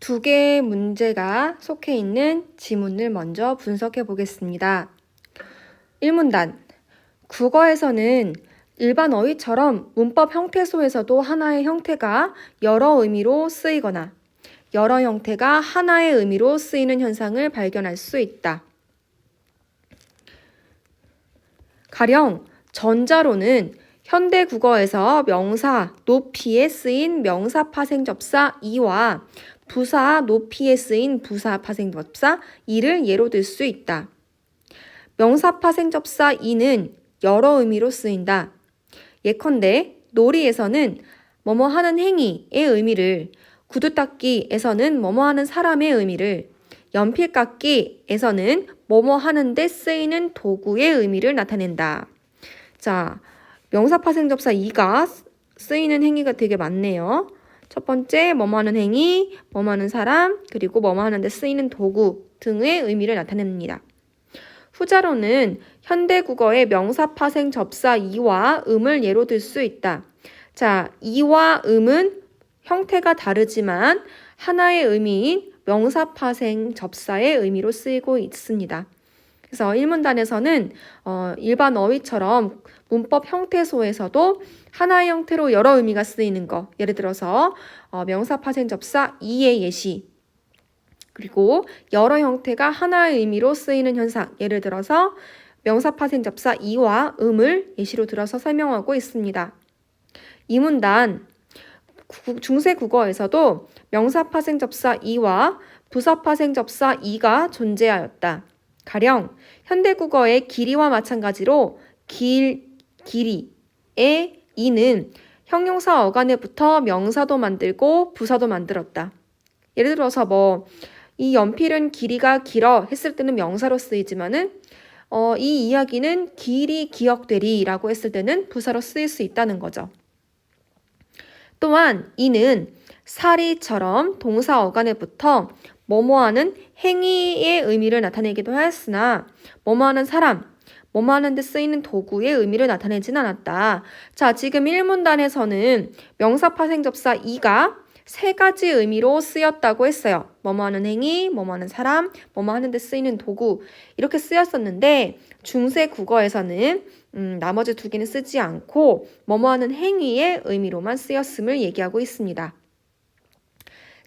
두 개의 문제가 속해 있는 지문을 먼저 분석해 보겠습니다. 1문단. 국어에서는 일반 어휘처럼 문법 형태소에서도 하나의 형태가 여러 의미로 쓰이거나 여러 형태가 하나의 의미로 쓰이는 현상을 발견할 수 있다. 가령 전자로는 현대 국어에서 명사 높이에 쓰인 명사 파생접사 이와 부사 높이에 쓰인 부사 파생접사 이를 예로 들 수 있다. 명사 파생접사 이는 여러 의미로 쓰인다. 예컨대 놀이에서는 뭐뭐 하는 행위의 의미를, 구두 닦기에서는 뭐뭐 하는 사람의 의미를, 연필 깎기에서는 뭐뭐 하는데 쓰이는 도구의 의미를 나타낸다. 자, 명사 파생접사 이가 쓰이는 행위가 되게 많네요. 첫 번째, 뭐뭐 하는 행위, 뭐뭐 하는 사람, 그리고 뭐뭐 하는데 쓰이는 도구 등의 의미를 나타냅니다. 후자로는 현대 국어의 명사 파생 접사 이와 음을 예로 들 수 있다. 자, 이와 음은 형태가 다르지만 하나의 의미인 명사 파생 접사의 의미로 쓰이고 있습니다. 그래서 1문단에서는 일반 어휘처럼 문법 형태소에서도 하나의 형태로 여러 의미가 쓰이는 거, 예를 들어서 명사 파생 접사 이의 예시, 그리고 여러 형태가 하나의 의미로 쓰이는 현상, 예를 들어서 명사 파생 접사 이와 음을 예시로 들어서 설명하고 있습니다. 2문단. 중세 국어에서도 명사 파생 접사 이와 부사 파생 접사 이가 존재하였다. 가령 현대 국어의 길이와 마찬가지로 길이의 이는 형용사 어간에부터 명사도 만들고 부사도 만들었다. 예를 들어서 이 연필은 길이가 길어 했을 때는 명사로 쓰이지만은 이 이야기는 길이 기억되리라고 했을 때는 부사로 쓰일 수 있다는 거죠. 또한 이는 사리처럼 동사 어간에부터 뭐뭐하는 행위의 의미를 나타내기도 하였으나 뭐뭐하는 사람, 뭐뭐하는 데 쓰이는 도구의 의미를 나타내진 않았다. 자, 지금 1문단에서는 명사 파생접사 이가 세 가지 의미로 쓰였다고 했어요. 뭐뭐하는 행위, 뭐뭐하는 사람, 뭐뭐하는 데 쓰이는 도구 이렇게 쓰였었는데 중세 국어에서는 나머지 두 개는 쓰지 않고 뭐뭐하는 행위의 의미로만 쓰였음을 얘기하고 있습니다.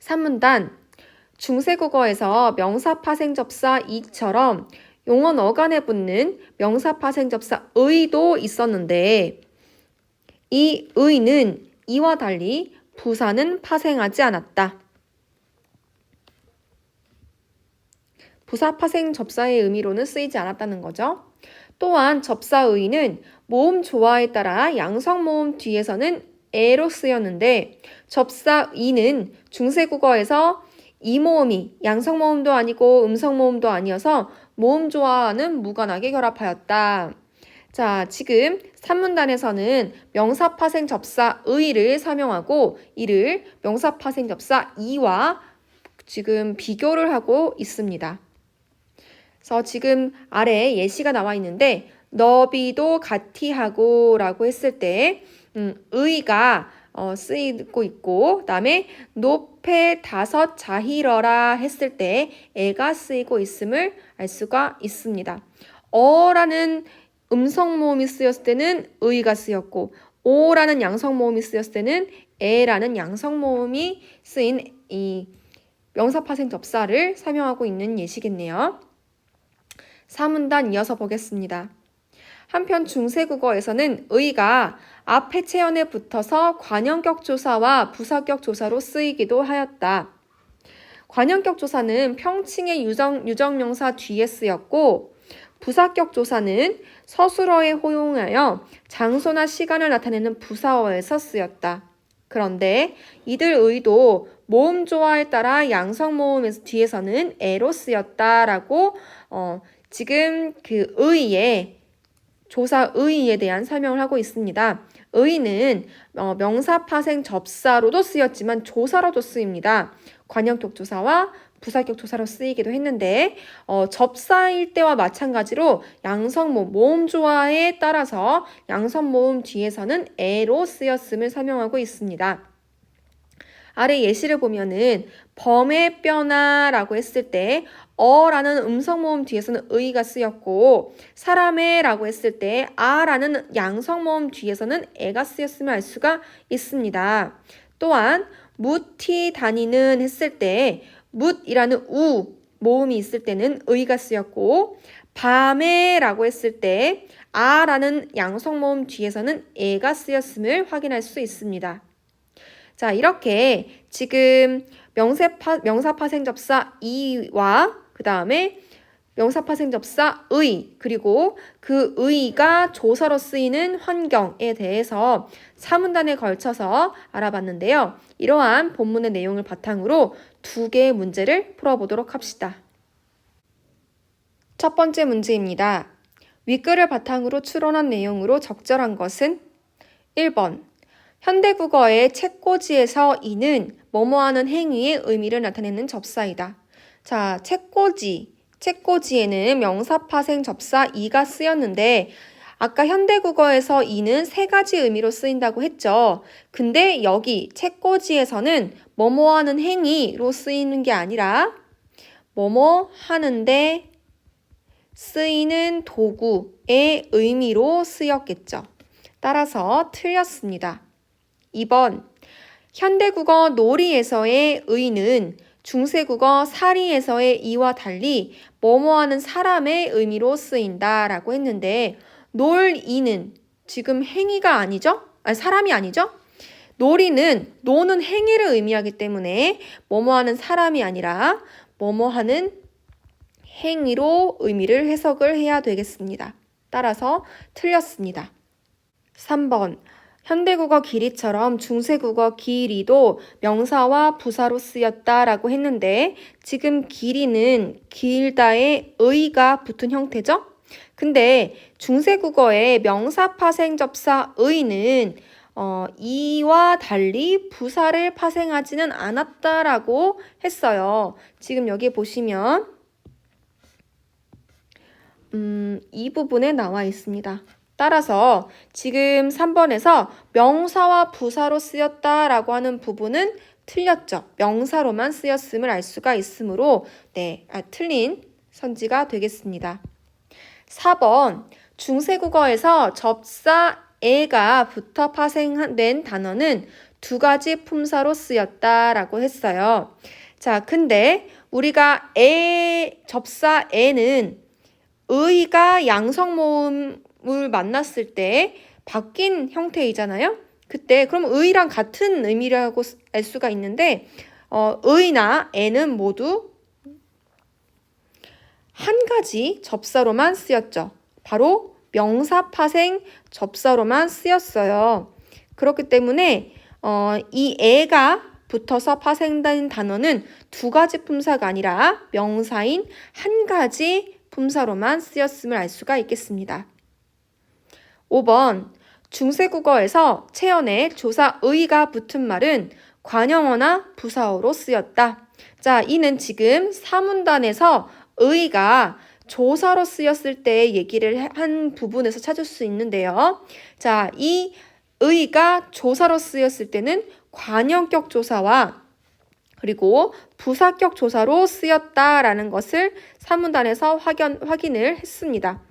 3문단. 중세 국어에서 명사 파생접사 이처럼 용언 어간에 붙는 명사 파생접사 의도 있었는데 이 의는 이와 달리 부사는 파생하지 않았다. 부사 파생 접사의 의미로는 쓰이지 않았다는 거죠. 또한 접사의는 모음 조화에 따라 양성 모음 뒤에서는 에로 쓰였는데 접사의는 중세 국어에서 이모음이 양성 모음도 아니고 음성 모음도 아니어서 모음 조화와는 무관하게 결합하였다. 자, 지금 3문단에서는 명사 파생 접사 의를 설명하고 이를 명사 파생 접사 이와 지금 비교를 하고 있습니다. 그래서 지금 아래 예시가 나와 있는데 너비도 같이 하고 라고 했을 때 의가 쓰이고 있고 그다음에 높에 다섯 자히러라 했을 때 애가 쓰이고 있음을 알 수가 있습니다. 어라는 음성 모음이 쓰였을 때는 의가 쓰였고 오라는 양성 모음이 쓰였을 때는 에라는 양성 모음이 쓰인 이 명사 파생 접사를 설명하고 있는 예시겠네요. 3문단 이어서 보겠습니다. 한편 중세 국어에서는 의가 앞 해체연에 붙어서 관형격 조사와 부사격 조사로 쓰이기도 하였다. 관형격 조사는 평칭의 유정명사 뒤에 쓰였고 부사격 조사는 서술어에 호용하여 장소나 시간을 나타내는 부사어에서 쓰였다. 그런데 이들 의도 모음 조화에 따라 양성 모음 뒤에서는 에로 쓰였다라고 지금 그 의의 조사 의의에 대한 설명을 하고 있습니다. 의는 명사 파생 접사로도 쓰였지만 조사로도 쓰입니다. 관형격 조사와 부사격 조사로 쓰이기도 했는데 접사일 때와 마찬가지로 양성모음, 모음 조화에 따라서 양성모음 뒤에서는 에로 쓰였음을 설명하고 있습니다. 아래 예시를 보면은 범의 뼈나라고 했을 때 어라는 음성 모음 뒤에서는 의가 쓰였고 사람의라고 했을 때 아라는 양성 모음 뒤에서는 애가 쓰였음을 알 수가 있습니다. 또한 무티 다니는 했을 때 묻이라는 우 모음이 있을 때는 의가 쓰였고 밤에라고 했을 때 아라는 양성 모음 뒤에서는 애가 쓰였음을 확인할 수 있습니다. 자, 이렇게 지금 명사파생접사 이와 그 다음에 명사파생접사 의 그리고 그 의가 조사로 쓰이는 환경에 대해서 3문단에 걸쳐서 알아봤는데요. 이러한 본문의 내용을 바탕으로 2개의 문제를 풀어보도록 합시다. 첫 번째 문제입니다. 윗글을 바탕으로 추론한 내용으로 적절한 것은 1번 현대국어의 책꽂이에서 이는 뭐뭐하는 행위의 의미를 나타내는 접사이다. 자, 책꽂이에는 명사파생 접사 이가 쓰였는데 아까 현대국어에서 이는 3가지 의미로 쓰인다고 했죠. 근데 여기 책꽂이에서는 뭐뭐하는 행위로 쓰이는 게 아니라 뭐뭐 하는데 쓰이는 도구의 의미로 쓰였겠죠. 따라서 틀렸습니다. 2번 현대국어 놀이에서의 의는 중세국어 사리에서의 이와 달리 뭐뭐하는 사람의 의미로 쓰인다 라고 했는데 놀이는 지금 행위가 아니죠? 사람이 아니죠? 놀이는 노는 행위를 의미하기 때문에 뭐뭐하는 사람이 아니라 뭐뭐하는 행위로 의미를 해석을 해야 되겠습니다. 따라서 틀렸습니다. 3번 현대국어 길이처럼 중세국어 길이도 명사와 부사로 쓰였다라고 했는데 지금 길이는 길다의 의가 붙은 형태죠? 근데 중세국어의 명사파생접사 의는 이와 달리 부사를 파생하지는 않았다라고 했어요. 지금 여기 보시면 이 부분에 나와 있습니다. 따라서 지금 3번에서 명사와 부사로 쓰였다라고 하는 부분은 틀렸죠. 명사로만 쓰였음을 알 수가 있으므로 틀린 선지가 되겠습니다. 4번 중세국어에서 접사에가 붙어 파생된 단어는 2가지 품사로 쓰였다라고 했어요. 자, 근데 우리가 접사에는 의가 양성 모음을 만났을 때 바뀐 형태이잖아요. 그때 그럼 의랑 같은 의미라고 알 수가 있는데 의나 애는 모두 한 가지 접사로만 쓰였죠. 바로 명사파생 접사로만 쓰였어요. 그렇기 때문에 이 애가 붙어서 파생된 단어는 2가지 품사가 아니라 명사인 한 가지 품사로만 쓰였음을 알 수가 있겠습니다. 5번 중세국어에서 체언에 조사의가 붙은 말은 관형어나 부사어로 쓰였다. 자, 이는 지금 사문단에서 의가 조사로 쓰였을 때 얘기를 한 부분에서 찾을 수 있는데요. 자, 이 의가 조사로 쓰였을 때는 관형격 조사와 그리고 부사격 조사로 쓰였다라는 것을 사문단에서 확인을 했습니다.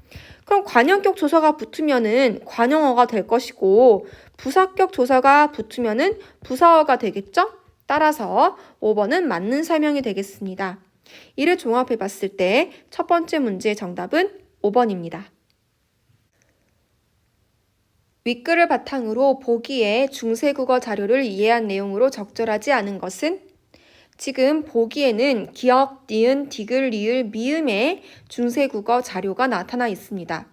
그럼 관형격 조사가 붙으면은 관형어가 될 것이고 부사격 조사가 붙으면은 부사어가 되겠죠? 따라서 5번은 맞는 설명이 되겠습니다. 이를 종합해 봤을 때 첫 번째 문제의 정답은 5번입니다. 윗글을 바탕으로 보기에 중세국어 자료를 이해한 내용으로 적절하지 않은 것은 지금 보기에는 기역, 니은, 디귿, 리을, 미음의 중세국어 자료가 나타나 있습니다.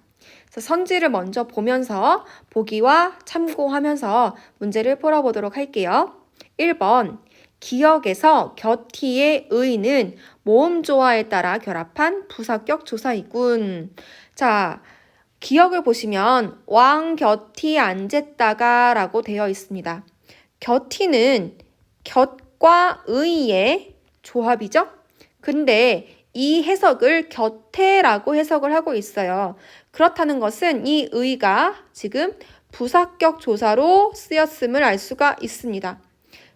그래서 선지를 먼저 보면서 보기와 참고하면서 문제를 풀어보도록 할게요. 1번 기역에서 곁티의 의는 모음조화에 따라 결합한 부사격 조사이군. 자, 기역을 보시면 왕 곁이 앉았다가 라고 되어 있습니다. 곁이는 곁과 의의 조합이죠? 근데 이 해석을 곁에라고 해석을 하고 있어요. 그렇다는 것은 이 의가 지금 부사격 조사로 쓰였음을 알 수가 있습니다.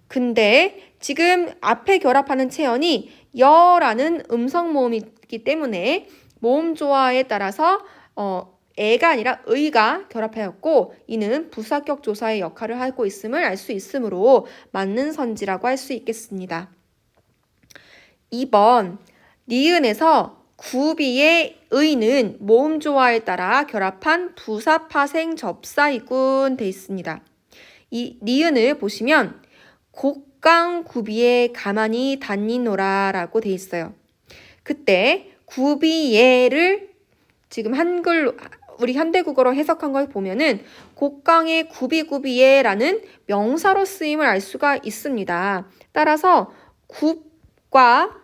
근데 지금 앞에 결합하는 체언이 여라는 음성 모음이기 때문에 모음 조화에 따라서 애가 아니라 의가 결합하였고 이는 부사격 조사의 역할을 하고 있음을 알 수 있으므로 맞는 선지라고 할 수 있겠습니다. 2번 니은에서 구비의 의는 모음 조화에 따라 결합한 부사 파생 접사이군 돼 있습니다. 이 니은을 보시면 곡강 구비에 가만히 다니노라 라고 돼 있어요. 그때 구비예를 지금 한글 우리 현대국어로 해석한 걸 보면은 곡강의 구비구비예라는 명사로 쓰임을 알 수가 있습니다. 따라서 굽과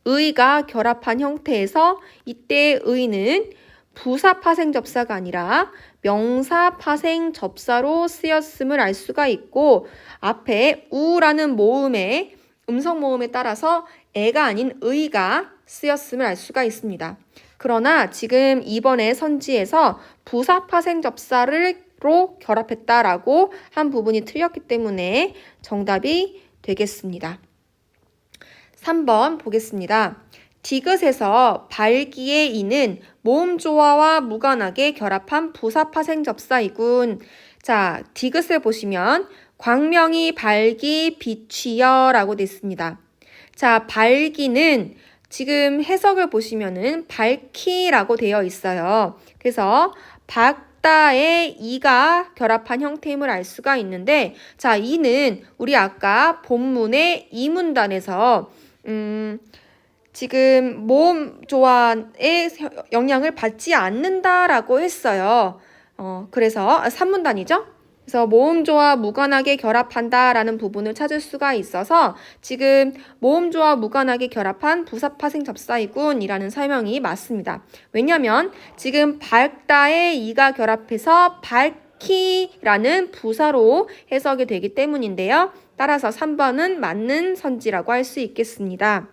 의가 결합한 형태에서 이때 의는 부사 파생 접사가 아니라 명사 파생 접사로 쓰였음을 알 수가 있고 앞에 우라는 모음의 음성 모음에 따라서 애가 아닌 의가 쓰였음을 알 수가 있습니다. 그러나 지금 이번에 선지에서 부사 파생 접사로 결합했다라고 한 부분이 틀렸기 때문에 정답이 되겠습니다. 3번 보겠습니다. 디귿에서 발기의 이는 모음 조화와 무관하게 결합한 부사 파생 접사이군. 자, 디귿을 보시면 광명이 발기 비취여 라고 되어 있습니다. 자, 발기는 지금 해석을 보시면은 밝히라고 되어 있어요. 그래서 박다의 이가 결합한 형태임을 알 수가 있는데 자, 이는 우리 아까 본문의 이문단에서 지금 모음 조화의 영향을 받지 않는다라고 했어요. 그래서 3문단이죠. 그래서 모음 조화 무관하게 결합한다라는 부분을 찾을 수가 있어서 지금 모음 조화 무관하게 결합한 부사 파생 접사이군이라는 설명이 맞습니다. 왜냐하면 지금 밝다의 이가 결합해서 밝히라는 부사로 해석이 되기 때문인데요. 따라서 3번은 맞는 선지라고 할 수 있겠습니다.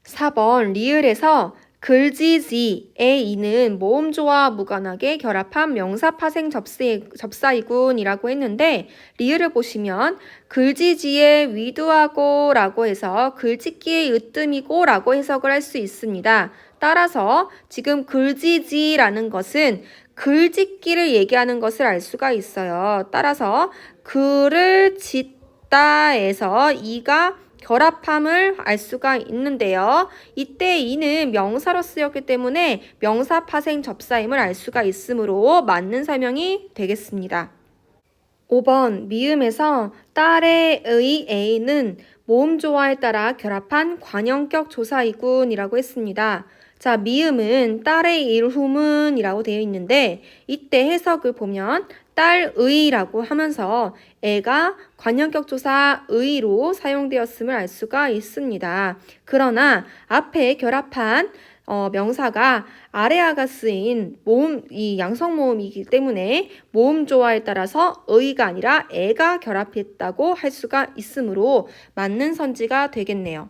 4번 리을에서 글지지의 이는 모음 조화 무관하게 결합한 명사 파생 접사이군이라고 했는데 리을을 보시면 글지지의 위두하고 라고 해서 글짓기의 으뜸이고 라고 해석을 할 수 있습니다. 따라서 지금 글지지라는 것은 글짓기를 얘기하는 것을 알 수가 있어요. 따라서 글을 짓다에서 이가 결합함을 알 수가 있는데요. 이때 이는 명사로 쓰였기 때문에 명사 파생 접사임을 알 수가 있으므로 맞는 설명이 되겠습니다. 5번 미음에서 딸의 A는 모음 조화에 따라 결합한 관형격 조사이군이라고 했습니다. 자, 미음은 딸의 일후문이라고 되어 있는데 이때 해석을 보면 딸의라고 하면서 애가 관형격 조사 의로 사용되었음을 알 수가 있습니다. 그러나 앞에 결합한 명사가 아래아가 쓰인 이 양성 모음이기 때문에 모음 조화에 따라서 의가 아니라 애가 결합했다고 할 수가 있으므로 맞는 선지가 되겠네요.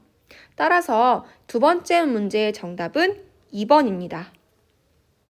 따라서 두 번째 문제의 정답은 2번입니다.